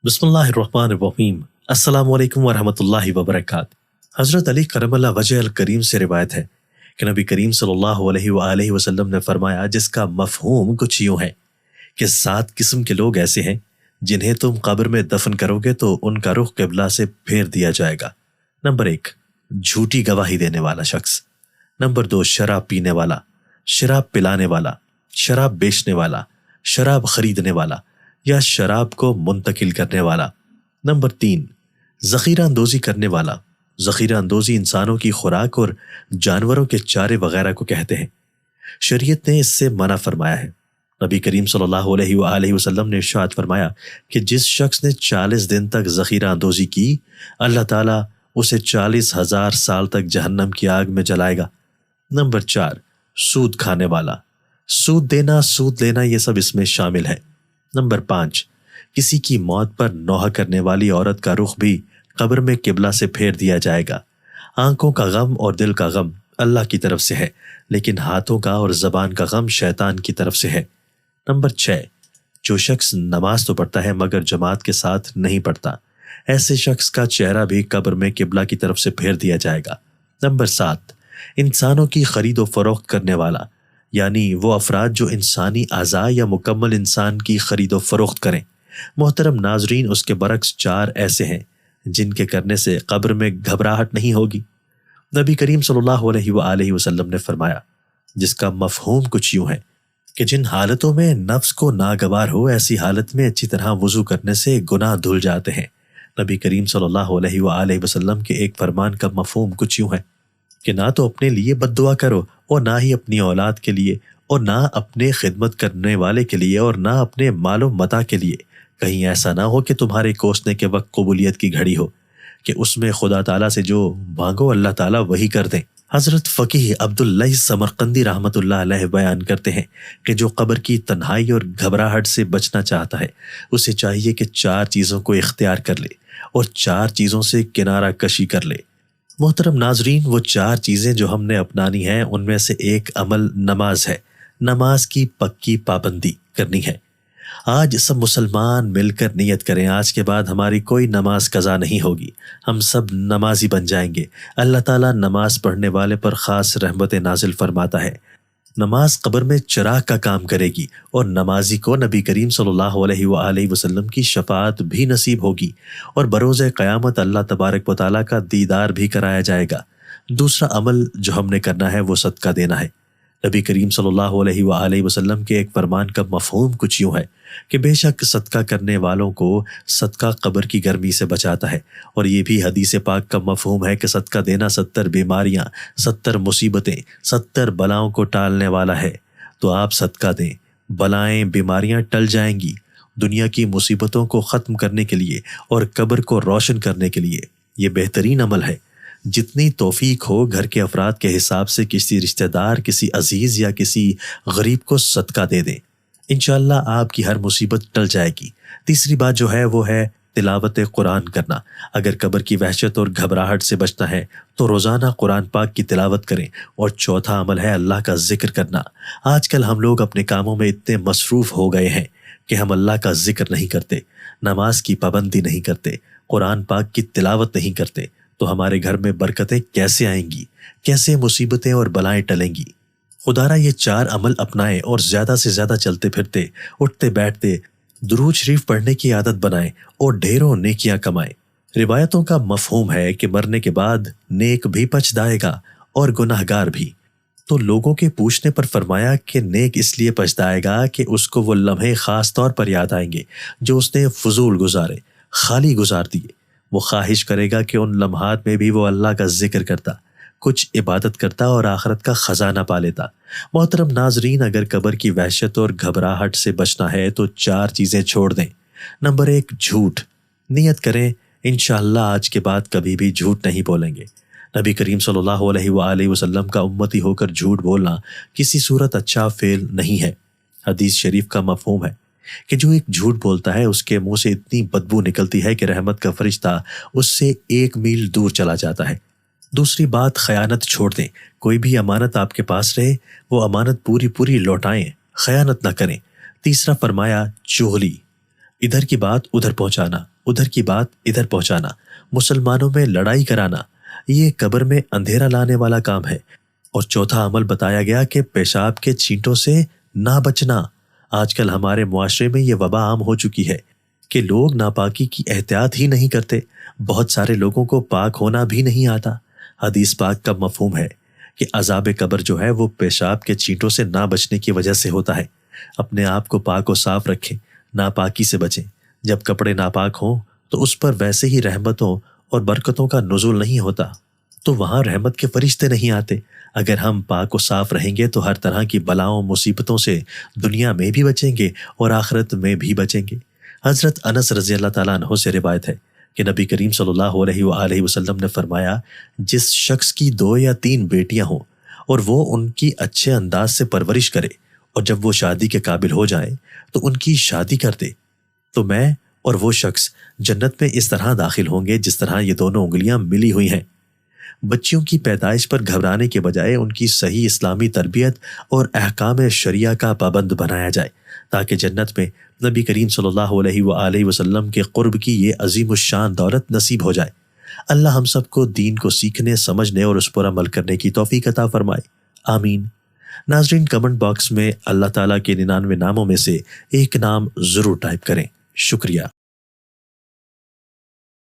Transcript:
بسم اللہ الرحمن الرحیم۔ السلام علیکم ورحمۃ اللہ وبرکاتہ۔ حضرت علی کرم اللہ وجہ الکریم سے روایت ہے کہ نبی کریم صلی اللہ علیہ وآلہ وسلم نے فرمایا، جس کا مفہوم کچھ یوں ہے کہ 7 قسم کے لوگ ایسے ہیں جنہیں تم قبر میں دفن کرو گے تو ان کا رخ قبلہ سے پھیر دیا جائے گا۔ نمبر 1، جھوٹی گواہی دینے والا شخص۔ نمبر 2، شراب پینے والا، شراب پلانے والا، شراب بیچنے والا، شراب خریدنے والا یا شراب کو منتقل کرنے والا۔ نمبر 3، ذخیرہ اندوزی کرنے والا۔ ذخیرہ اندوزی انسانوں کی خوراک اور جانوروں کے چارے وغیرہ کو کہتے ہیں۔ شریعت نے اس سے منع فرمایا ہے۔ نبی کریم صلی اللہ علیہ وآلہ وسلم نے ارشاد فرمایا کہ جس شخص نے 40 دن تک ذخیرہ اندوزی کی، اللہ تعالیٰ اسے 40,000 سال تک جہنم کی آگ میں جلائے گا۔ نمبر 4، سود کھانے والا۔ سود دینا، سود لینا، یہ سب اس میں شامل ہے۔ نمبر 5، کسی کی موت پر نوحہ کرنے والی عورت کا رخ بھی قبر میں قبلہ سے پھیر دیا جائے گا۔ آنکھوں کا غم اور دل کا غم اللہ کی طرف سے ہے، لیکن ہاتھوں کا اور زبان کا غم شیطان کی طرف سے ہے۔ نمبر 6، جو شخص نماز تو پڑھتا ہے مگر جماعت کے ساتھ نہیں پڑھتا، ایسے شخص کا چہرہ بھی قبر میں قبلہ کی طرف سے پھیر دیا جائے گا۔ نمبر 7، انسانوں کی خرید و فروخت کرنے والا، یعنی وہ افراد جو انسانی اعضاء یا مکمل انسان کی خرید و فروخت کریں۔ محترم ناظرین، اس کے برعکس 4 ایسے ہیں جن کے کرنے سے قبر میں گھبراہٹ نہیں ہوگی۔ نبی کریم صلی اللہ علیہ وآلہ وسلم نے فرمایا، جس کا مفہوم کچھ یوں ہے کہ جن حالتوں میں نفس کو ناگوار ہو، ایسی حالت میں اچھی طرح وضو کرنے سے گناہ دھل جاتے ہیں۔ نبی کریم صلی اللہ علیہ وآلہ وسلم کے ایک فرمان کا مفہوم کچھ یوں ہے کہ نہ تو اپنے لیے بد دعا کرو اور نہ ہی اپنی اولاد کے لیے، اور نہ اپنے خدمت کرنے والے کے لیے، اور نہ اپنے مال و متاع کے لیے۔ کہیں ایسا نہ ہو کہ تمہارے کوسنے کے وقت قبولیت کی گھڑی ہو کہ اس میں خدا تعالیٰ سے جو مانگو اللہ تعالیٰ وہی کر دیں۔ حضرت فقیہ عبداللہ سمرقندی رحمۃ اللہ علیہ بیان کرتے ہیں کہ جو قبر کی تنہائی اور گھبراہٹ سے بچنا چاہتا ہے، اسے چاہیے کہ 4 چیزوں کو اختیار کر لے اور 4 چیزوں سے کنارہ کشی کر لے۔ محترم ناظرین، وہ 4 چیزیں جو ہم نے اپنانی ہیں، ان میں سے ایک عمل نماز ہے۔ نماز کی پکی پابندی کرنی ہے۔ آج سب مسلمان مل کر نیت کریں، آج کے بعد ہماری کوئی نماز قضا نہیں ہوگی، ہم سب نمازی بن جائیں گے۔ اللہ تعالیٰ نماز پڑھنے والے پر خاص رحمت نازل فرماتا ہے۔ نماز قبر میں چراغ کا کام کرے گی اور نمازی کو نبی کریم صلی اللہ علیہ وآلہ وسلم کی شفاعت بھی نصیب ہوگی، اور بروز قیامت اللہ تبارک و تعالیٰ کا دیدار بھی کرایا جائے گا۔ دوسرا عمل جو ہم نے کرنا ہے وہ صدقہ دینا ہے۔ نبی کریم صلی اللہ علیہ وآلہ وسلم کے ایک فرمان کا مفہوم کچھ یوں ہے کہ بے شک صدقہ کرنے والوں کو صدقہ قبر کی گرمی سے بچاتا ہے، اور یہ بھی حدیث پاک کا مفہوم ہے کہ صدقہ دینا 70 بیماریاں، 70 مصیبتیں، 70 بلاؤں کو ٹالنے والا ہے۔ تو آپ صدقہ دیں، بلائیں، بیماریاں ٹل جائیں گی۔ دنیا کی مصیبتوں کو ختم کرنے کے لیے اور قبر کو روشن کرنے کے لیے یہ بہترین عمل ہے۔ جتنی توفیق ہو، گھر کے افراد کے حساب سے کسی رشتہ دار، کسی عزیز یا کسی غریب کو صدقہ دے دیں، انشاءاللہ آپ کی ہر مصیبت ٹل جائے گی۔ تیسری بات جو ہے وہ ہے تلاوت قرآن کرنا۔ اگر قبر کی وحشت اور گھبراہٹ سے بچنا ہے تو روزانہ قرآن پاک کی تلاوت کریں۔ اور چوتھا عمل ہے اللہ کا ذکر کرنا۔ آج کل ہم لوگ اپنے کاموں میں اتنے مصروف ہو گئے ہیں کہ ہم اللہ کا ذکر نہیں کرتے، نماز کی پابندی نہیں کرتے، قرآن پاک کی تلاوت نہیں کرتے، تو ہمارے گھر میں برکتیں کیسے آئیں گی؟ کیسے مصیبتیں اور بلائیں ٹلیں گی؟ خدارا یہ 4 عمل اپنائیں اور زیادہ سے زیادہ چلتے پھرتے، اٹھتے بیٹھتے درود شریف پڑھنے کی عادت بنائیں اور ڈھیروں نیکیاں کمائیں۔ روایتوں کا مفہوم ہے کہ مرنے کے بعد نیک بھی پچھتائے گا اور گناہگار بھی۔ تو لوگوں کے پوچھنے پر فرمایا کہ نیک اس لیے پچھتائے گا کہ اس کو وہ لمحے خاص طور پر یاد آئیں گے جو اس نے فضول گزارے، خالی گزار دیے۔ وہ خواہش کرے گا کہ ان لمحات میں بھی وہ اللہ کا ذکر کرتا، کچھ عبادت کرتا اور آخرت کا خزانہ پا لیتا۔ محترم ناظرین، اگر قبر کی وحشت اور گھبراہٹ سے بچنا ہے تو 4 چیزیں چھوڑ دیں۔ نمبر 1، جھوٹ۔ نیت کریں انشاءاللہ آج کے بعد کبھی بھی جھوٹ نہیں بولیں گے۔ نبی کریم صلی اللہ علیہ وآلہ وسلم کا امتی ہو کر جھوٹ بولنا کسی صورت اچھا فعل نہیں ہے۔ حدیث شریف کا مفہوم ہے کہ جو ایک جھوٹ بولتا ہے اس کے منہ سے اتنی بدبو نکلتی ہے کہ رحمت کا فرشتہ اس سے 1 میل دور چلا جاتا ہے۔ دوسری بات، خیانت چھوڑ دیں۔ کوئی بھی امانت آپ کے پاس رہے، وہ امانت پوری لوٹائیں، خیانت نہ کریں۔ تیسرا فرمایا چغلی، ادھر کی بات ادھر پہنچانا، ادھر کی بات ادھر پہنچانا، مسلمانوں میں لڑائی کرانا، یہ قبر میں اندھیرا لانے والا کام ہے۔ اور چوتھا عمل بتایا گیا کہ پیشاب کے چھینٹوں سے نہ بچنا۔ آج کل ہمارے معاشرے میں یہ وبا عام ہو چکی ہے کہ لوگ ناپاکی کی احتیاط ہی نہیں کرتے۔ بہت سارے لوگوں کو پاک ہونا بھی نہیں آتا۔ حدیث پاک کا مفہوم ہے کہ عذاب قبر جو ہے وہ پیشاب کے چھینٹوں سے نہ بچنے کی وجہ سے ہوتا ہے۔ اپنے آپ کو پاک و صاف رکھیں، ناپاکی سے بچیں۔ جب کپڑے ناپاک ہوں تو اس پر ویسے ہی رحمتوں اور برکتوں کا نزول نہیں ہوتا، تو وہاں رحمت کے فرشتے نہیں آتے۔ اگر ہم پاک و صاف رہیں گے تو ہر طرح کی بلاؤں مصیبتوں سے دنیا میں بھی بچیں گے اور آخرت میں بھی بچیں گے۔ حضرت انس رضی اللہ تعالیٰ عنہ سے روایت ہے کہ نبی کریم صلی اللہ علیہ وآلہ وسلم نے فرمایا، جس شخص کی 2 یا 3 بیٹیاں ہوں اور وہ ان کی اچھے انداز سے پرورش کرے اور جب وہ شادی کے قابل ہو جائیں تو ان کی شادی کر دے، تو میں اور وہ شخص جنت میں اس طرح داخل ہوں گے جس طرح یہ دونوں انگلیاں ملی ہوئی ہیں۔ بچیوں کی پیدائش پر گھبرانے کے بجائے ان کی صحیح اسلامی تربیت اور احکام شریعہ کا پابند بنایا جائے تاکہ جنت میں نبی کریم صلی اللہ علیہ وآلہ وسلم کے قرب کی یہ عظیم الشان دولت نصیب ہو جائے۔ اللہ ہم سب کو دین کو سیکھنے، سمجھنے اور اس پر عمل کرنے کی توفیق عطا فرمائے، آمین۔ ناظرین، کمنٹ باکس میں اللہ تعالیٰ کے 99 ناموں میں سے ایک نام ضرور ٹائپ کریں۔ شکریہ۔